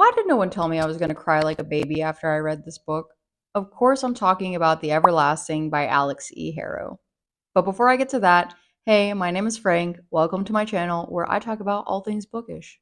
Why did no one tell me I was going to cry like a baby after I read this book? Of course, I'm talking about The Everlasting by Alix E. Harrow. But before I get to that, hey, my name is Frank. Welcome to my channel where I talk about all things bookish.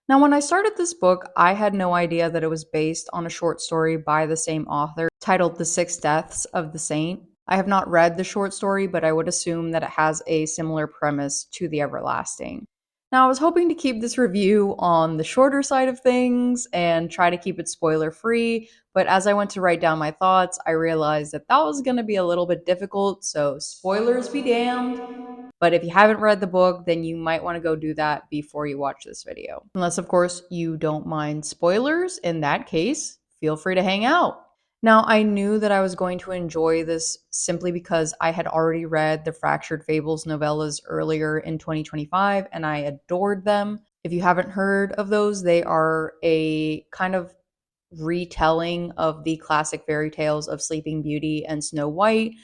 Now, when I started this book, I had no idea that it was based on a short story by the same author titled The Six Deaths of the Saint. I have not read the short story, but I would assume that it has a similar premise to The Everlasting. Now, I was hoping to keep this review on the shorter side of things and try to keep it spoiler free, but as I went to write down my thoughts, I realized that that was going to be a little bit difficult, so spoilers be damned. But if you haven't read the book, then you might want to go do that before you watch this video. Unless, of course, you don't mind spoilers. In that case, feel free to hang out. Now, I knew that I was going to enjoy this simply because I had already read the Fractured Fables novellas earlier in 2025 and I adored them. If you haven't heard of those, they are a kind of retelling of the classic fairy tales of Sleeping Beauty and Snow White,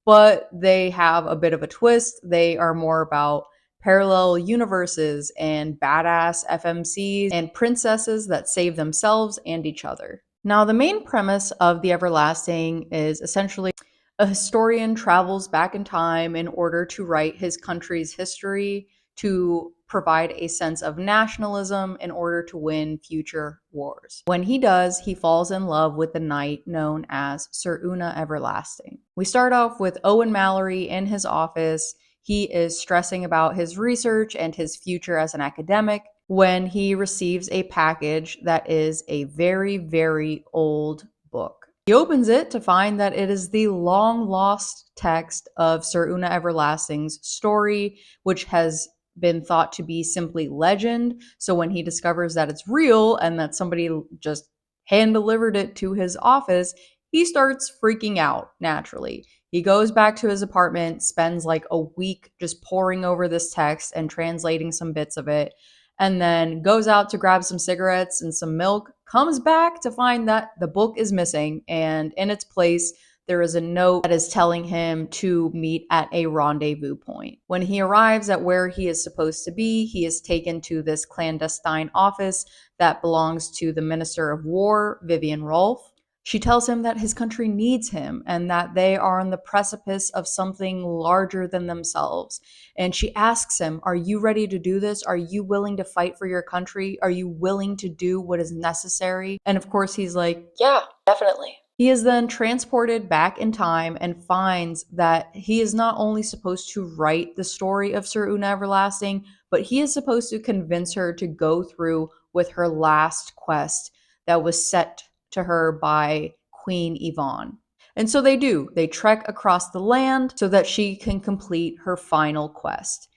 but they have a bit of a twist. They are more about parallel universes and badass FMCs and princesses that save themselves and each other. Now, the main premise of The Everlasting is essentially a historian travels back in time in order to write his country's history to provide a sense of nationalism in order to win future wars. When he does, he falls in love with the knight known as Sir Una Everlasting. We start off with Owen Mallory in his office. He is stressing about his research and his future as an academic when he receives a package that is a very, very old book. He opens it to find that it is the long lost text of Sir Una Everlasting's story, which has been thought to be simply legend. So when he discovers that it's real and that somebody just hand delivered it to his office, he starts freaking out naturally. He goes back to his apartment, spends like a week just poring over this text and translating some bits of it, and then goes out to grab some cigarettes and some milk, comes back to find that the book is missing, and in its place, there is a note that is telling him to meet at a rendezvous point. When he arrives at where he is supposed to be, he is taken to this clandestine office that belongs to the Minister of War, Vivian Rolfe. She tells him that his country needs him and that they are on the precipice of something larger than themselves. And she asks him, are you ready to do this? Are you willing to fight for your country? Are you willing to do what is necessary? And of course, he's like, yeah, definitely. He is then transported back in time and finds that he is not only supposed to write the story of Sir Una Everlasting, but he is supposed to convince her to go through with her last quest that was set to her by Queen Yvonne. And so they do. They trek across the land so that she can complete her final quest.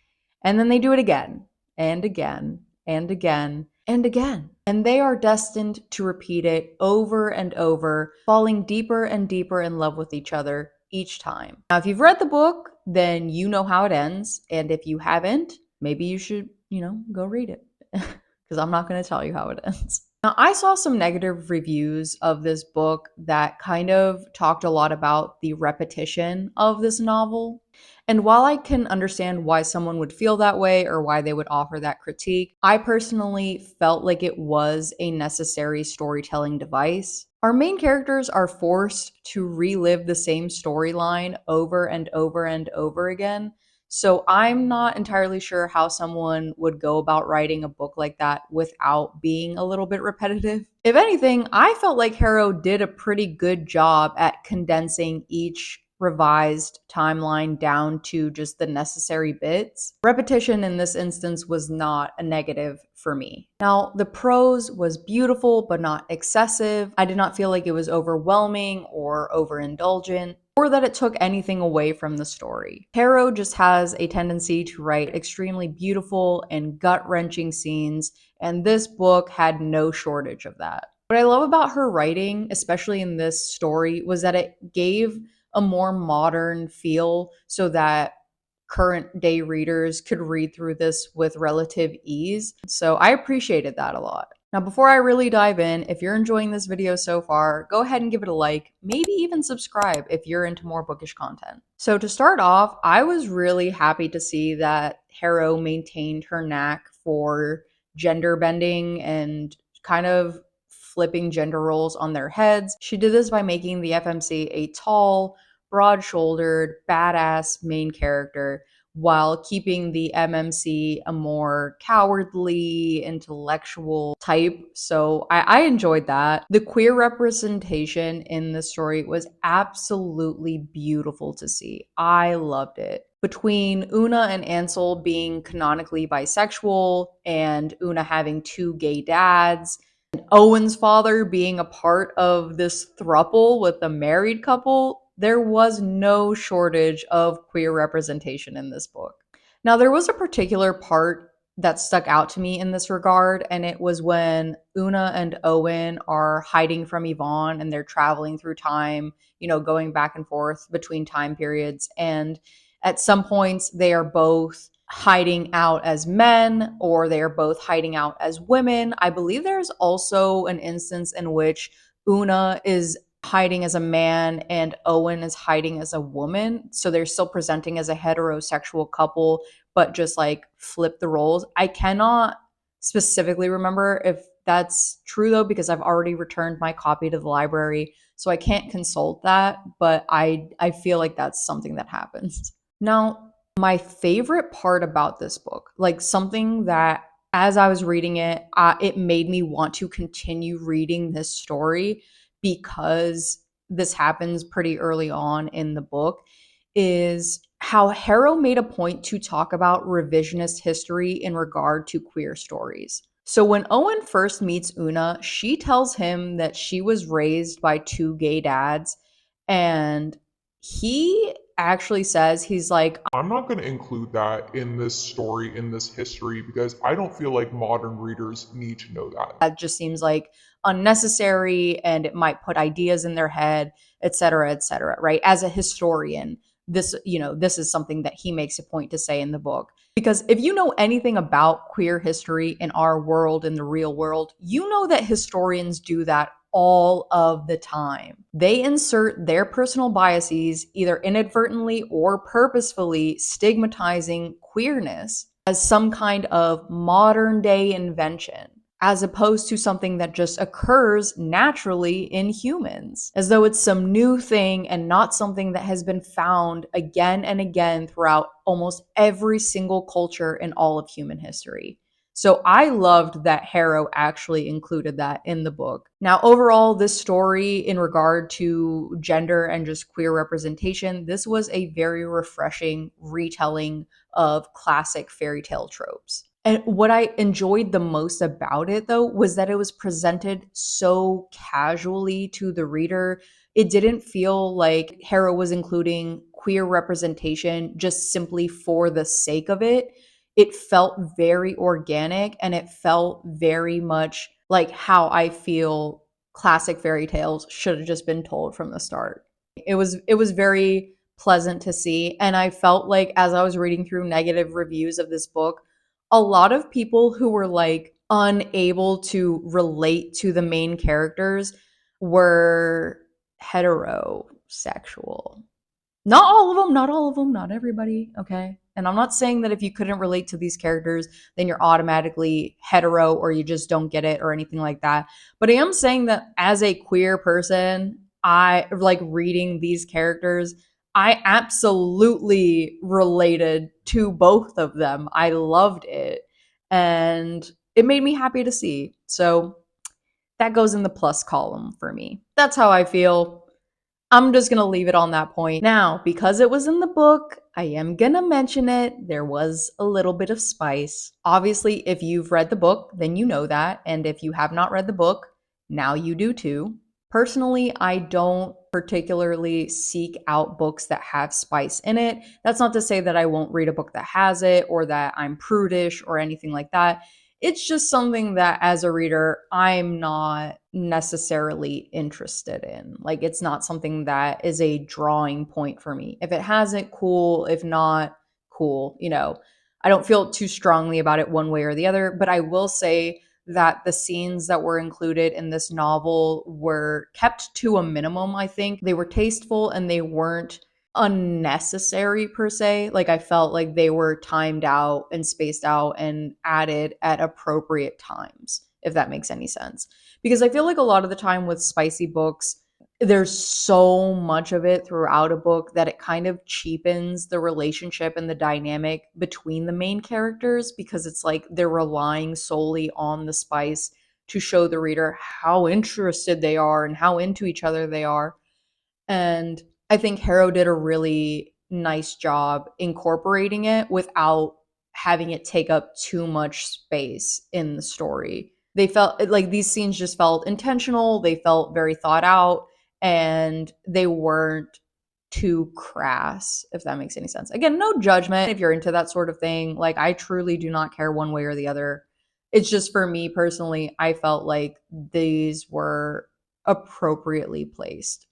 And then they do it again, and again, and again, and again. And they are destined to repeat it over and over, falling deeper and deeper in love with each other each time. Now, if you've read the book, then you know how it ends. And if you haven't, maybe you should, go read it. Because I'm not going to tell you how it ends. Now, I saw some negative reviews of this book that kind of talked a lot about the repetition of this novel. And while I can understand why someone would feel that way or why they would offer that critique, I personally felt like it was a necessary storytelling device. Our main characters are forced to relive the same storyline over and over and over again. So I'm not entirely sure how someone would go about writing a book like that without being a little bit repetitive. If anything, I felt like Harrow did a pretty good job at condensing each revised timeline down to just the necessary bits. Repetition in this instance was not a negative for me. Now, the prose was beautiful, but not excessive. I did not feel like it was overwhelming or overindulgent, or that it took anything away from the story. Harrow just has a tendency to write extremely beautiful and gut-wrenching scenes, and this book had no shortage of that. What I love about her writing, especially in this story, was that it gave a more modern feel so that current day readers could read through this with relative ease. So I appreciated that a lot. Now, before I really dive in, if you're enjoying this video so far, go ahead and give it a like, maybe even subscribe if you're into more bookish content. So to start off, I was really happy to see that Harrow maintained her knack for gender bending and kind of flipping gender roles on their heads. She did this by making the FMC a tall, broad shouldered, badass main character while keeping the MMC a more cowardly, intellectual type. So I enjoyed that. The queer representation in the story was absolutely beautiful to see. I loved it. Between Una and Ansel being canonically bisexual and Una having two gay dads, and Owen's father being a part of this throuple with a married couple, there was no shortage of queer representation in this book. Now, there was a particular part that stuck out to me in this regard, and it was when Una and Owen are hiding from Yvonne and they're traveling through time, going back and forth between time periods. And at some points, they are both hiding out as men or they are both hiding out as women. I believe there's also an instance in which Una is hiding as a man and Owen is hiding as a woman. So they're still presenting as a heterosexual couple, but just like flip the roles. I cannot specifically remember if that's true though, because I've already returned my copy to the library. So I can't consult that, but I feel like that's something that happens. Now, my favorite part about this book, like something that as I was reading it, it made me want to continue reading this story because this happens pretty early on in the book, is how Harrow made a point to talk about revisionist history in regard to queer stories. So when Owen first meets Una, she tells him that she was raised by two gay dads, and he actually says, he's like, I'm not going to include that in this story, in this history, because I don't feel like modern readers need to know that. that just seems like unnecessary and it might put ideas in their head, et cetera, right? As a historian, this is something that he makes a point to say in the book. Because if you know anything about queer history in our world, in the real world, you know that historians do that all of the time. They insert their personal biases, either inadvertently or purposefully, stigmatizing queerness as some kind of modern day invention, as opposed to something that just occurs naturally in humans, as though it's some new thing and not something that has been found again and again throughout almost every single culture in all of human history. So I loved that Harrow actually included that in the book. Now, overall, this story in regard to gender and just queer representation, this was a very refreshing retelling of classic fairy tale tropes. And what I enjoyed the most about it, though, was that it was presented so casually to the reader. It didn't feel like Harrow was including queer representation just simply for the sake of it. It felt very organic and it felt very much like how I feel classic fairy tales should have just been told from the start. It was very pleasant to see, and I felt like as I was reading through negative reviews of this book, a lot of people who were like unable to relate to the main characters were heterosexual. Not all of them, not all of them, not everybody, okay? And I'm not saying that if you couldn't relate to these characters, then you're automatically hetero or you just don't get it or anything like that. But I am saying that as a queer person, I like reading these characters. I absolutely related to both of them. I loved it. And it made me happy to see. So that goes in the plus column for me. That's how I feel. I'm just going to leave it on that point. Now, because it was in the book, I am going to mention it. There was a little bit of spice. Obviously, if you've read the book, then you know that. And if you have not read the book, now you do too. Personally, I don't particularly seek out books that have spice in it. That's not to say that I won't read a book that has it or that I'm prudish or anything like that. It's just something that as a reader, I'm not necessarily interested in. Like, it's not something that is a drawing point for me. If it has it, cool. If not, cool. I don't feel too strongly about it one way or the other, but I will say that the scenes that were included in this novel were kept to a minimum, I think. They were tasteful and they weren't unnecessary per se. Like I felt like they were timed out and spaced out and added at appropriate times, if that makes any sense. Because I feel like a lot of the time with spicy books, there's so much of it throughout a book that it kind of cheapens the relationship and the dynamic between the main characters because it's like they're relying solely on the spice to show the reader how interested they are and how into each other they are. And I think Harrow did a really nice job incorporating it without having it take up too much space in the story. They felt like these scenes just felt intentional, they felt very thought out, and they weren't too crass, if that makes any sense. Again, no judgment if you're into that sort of thing. Like, I truly do not care one way or the other. It's just for me personally, I felt like these were appropriately placed.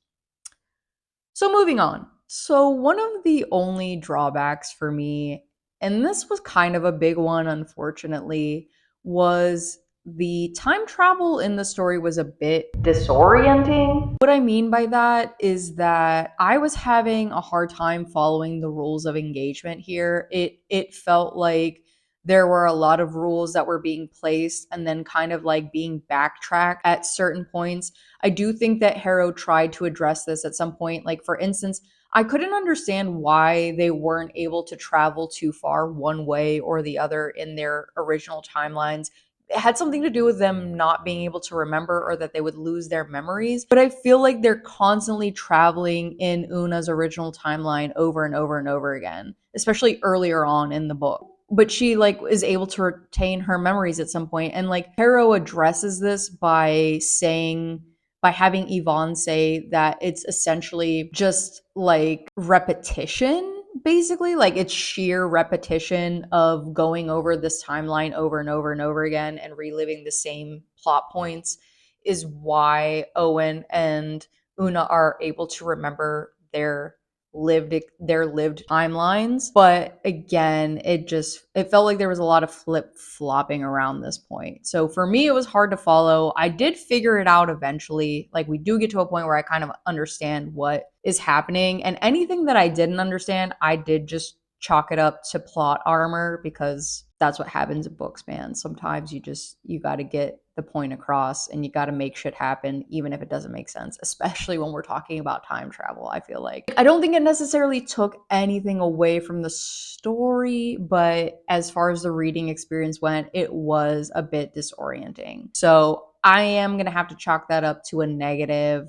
So moving on. So one of the only drawbacks for me, and this was kind of a big one, unfortunately, was the time travel in the story was a bit disorienting. What I mean by that is that I was having a hard time following the rules of engagement here. It felt like there were a lot of rules that were being placed and then kind of like being backtracked at certain points. I do think that Harrow tried to address this at some point. Like, for instance, I couldn't understand why they weren't able to travel too far one way or the other in their original timelines. It had something to do with them not being able to remember or that they would lose their memories. But I feel like they're constantly traveling in Una's original timeline over and over and over again, especially earlier on in the book. But she like is able to retain her memories at some point, and like Harrow addresses this by saying, by having Yvonne say that it's essentially just like repetition, basically. Like it's sheer repetition of going over this timeline over and over and over again and reliving the same plot points is why Owen and Una are able to remember their lived timelines. But again, it felt like there was a lot of flip flopping around this point. So for me, it was hard to follow. I did figure it out eventually. Like we do get to a point where I kind of understand what is happening, and anything that I didn't understand, I did just chalk it up to plot armor because that's what happens in books, man. Sometimes you got to get the point across and you got to make shit happen even if it doesn't make sense, especially when we're talking about time travel. I feel like I don't think it necessarily took anything away from the story, but as far as the reading experience went, it was a bit disorienting. So I am going to have to chalk that up to a negative,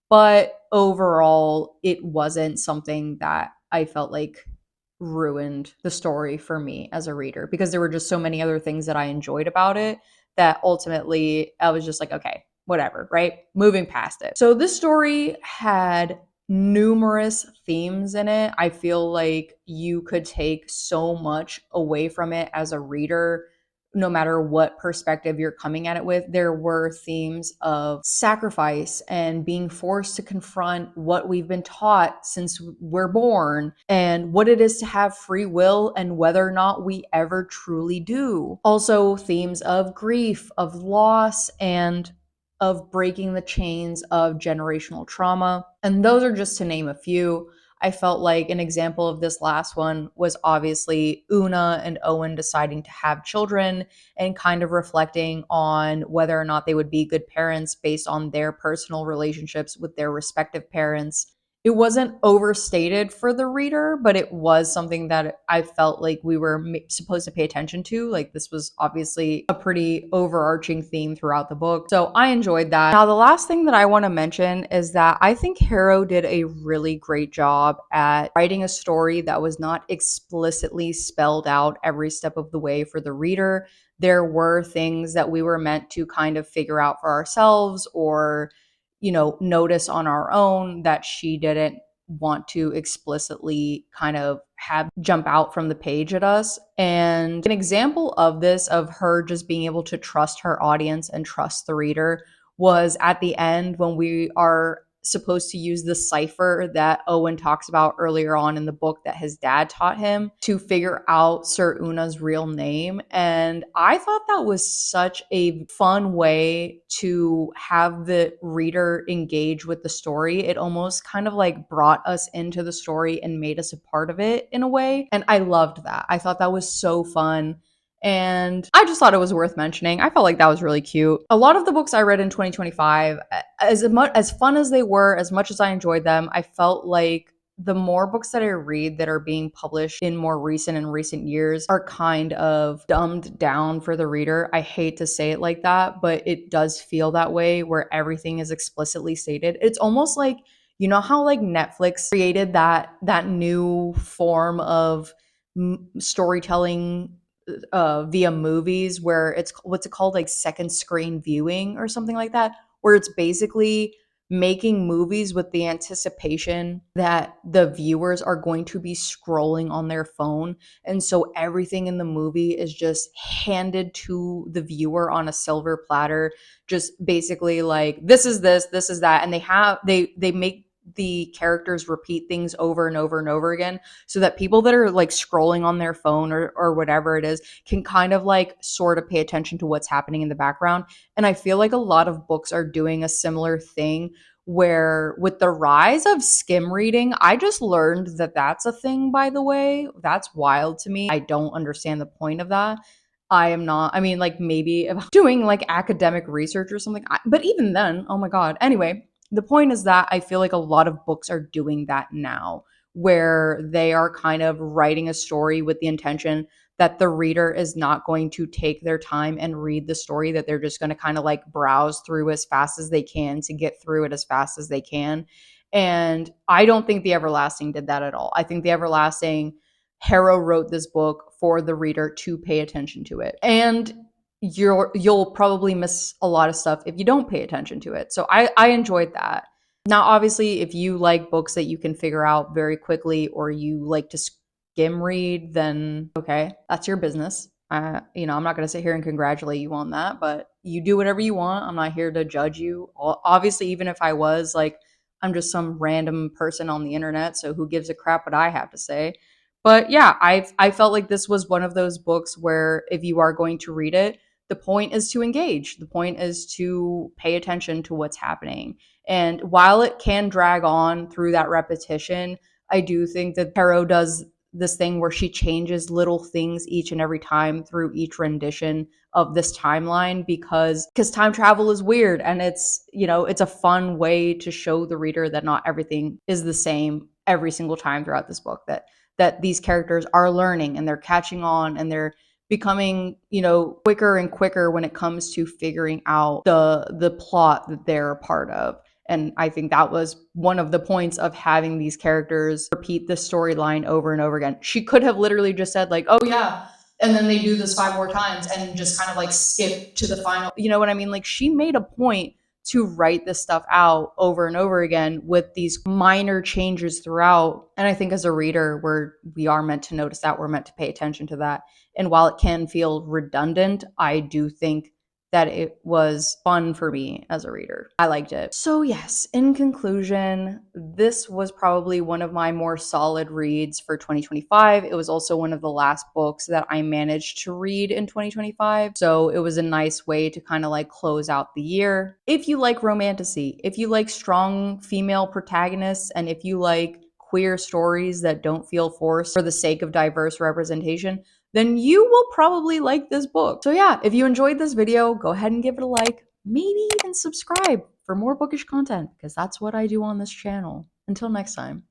but overall it wasn't something that I felt like ruined the story for me as a reader, because there were just so many other things that I enjoyed about it that ultimately I was just like, okay, whatever, right? Moving past it. So this story had numerous themes in it. I feel like you could take so much away from it as a reader, no matter what perspective you're coming at it with. There were themes of sacrifice and being forced to confront what we've been taught since we're born, and what it is to have free will and whether or not we ever truly do. Also, themes of grief, of loss, and of breaking the chains of generational trauma. And those are just to name a few. I felt like an example of this last one was obviously Una and Owen deciding to have children and kind of reflecting on whether or not they would be good parents based on their personal relationships with their respective parents. It wasn't overstated for the reader, but it was something that I felt like we were supposed to pay attention to. Like, this was obviously a pretty overarching theme throughout the book. So I enjoyed that. Now, the last thing that I want to mention is that I think Harrow did a really great job at writing a story that was not explicitly spelled out every step of the way for the reader. There were things that we were meant to kind of figure out for ourselves, or notice on our own, that she didn't want to explicitly kind of have jump out from the page at us. And an example of this, of her just being able to trust her audience and trust the reader, was at the end when we are supposed to use the cipher that Owen talks about earlier on in the book that his dad taught him to figure out Sir Una's real name. And I thought that was such a fun way to have the reader engage with the story. It almost kind of like brought us into the story and made us a part of it in a way. And I loved that. I thought that was so fun. And I just thought it was worth mentioning. I felt like that was really cute. A lot of the books I read in 2025, as fun as they were, as much as I enjoyed them, I felt like the more books that I read that are being published in more recent years are kind of dumbed down for the reader. I hate to say it like that, but it does feel that way where everything is explicitly stated. It's almost like, you know how like Netflix created that new form of storytelling via movies, where it's what's it called, like second screen viewing or something like that, where it's basically making movies with the anticipation that the viewers are going to be scrolling on their phone. And so everything in the movie is just handed to the viewer on a silver platter, just basically like, this is this is that. And they make the characters repeat things over and over and over again so that people that are like scrolling on their phone or whatever it is can kind of like sort of pay attention to what's happening in the background. And I feel like a lot of books are doing a similar thing, where with the rise of skim reading, I just learned that that's a thing, by the way. That's wild to me. I don't understand the point of that. I am not, I mean, like maybe if I'm doing like academic research or something, but even then, oh my God. Anyway, the point is that I feel like a lot of books are doing that now, where they are kind of writing a story with the intention that the reader is not going to take their time and read the story, that they're just going to kind of like browse through as fast as they can to get through it as fast as they can. And I don't think The Everlasting did that at all. I think The Everlasting, Harrow wrote this book for the reader to pay attention to it. And you'll probably miss a lot of stuff if you don't pay attention to it. So I enjoyed that. Now, obviously, if you like books that you can figure out very quickly, or you like to skim read, then okay, that's your business. I'm not going to sit here and congratulate you on that, but you do whatever you want. I'm not here to judge you. Obviously, even if I was, like, I'm just some random person on the internet, so who gives a crap what I have to say? But yeah, I felt like this was one of those books where if you are going to read it, the point is to engage. The point is to pay attention to what's happening. And while it can drag on through that repetition, I do think that Harrow does this thing where she changes little things each and every time through each rendition of this timeline, because time travel is weird, and it's a fun way to show the reader that not everything is the same every single time throughout this book, that these characters are learning and they're catching on and they're becoming, quicker and quicker when it comes to figuring out the plot that they're a part of. And I think that was one of the points of having these characters repeat the storyline over and over again. She could have literally just said, like, oh yeah, and then they do this five more times and just kind of like skip to the final. You know what I mean? Like, she made a point to write this stuff out over and over again with these minor changes throughout. And I think as a reader, we are meant to notice that. We're meant to pay attention to that. And while it can feel redundant, I do think that it was fun for me as a reader. I liked it. So yes, in conclusion, this was probably one of my more solid reads for 2025. It was also one of the last books that I managed to read in 2025. So it was a nice way to kind of like close out the year. If you like romantasy, if you like strong female protagonists, and if you like queer stories that don't feel forced for the sake of diverse representation, then you will probably like this book. So yeah, if you enjoyed this video, go ahead and give it a like, maybe even subscribe for more bookish content, because that's what I do on this channel. Until next time.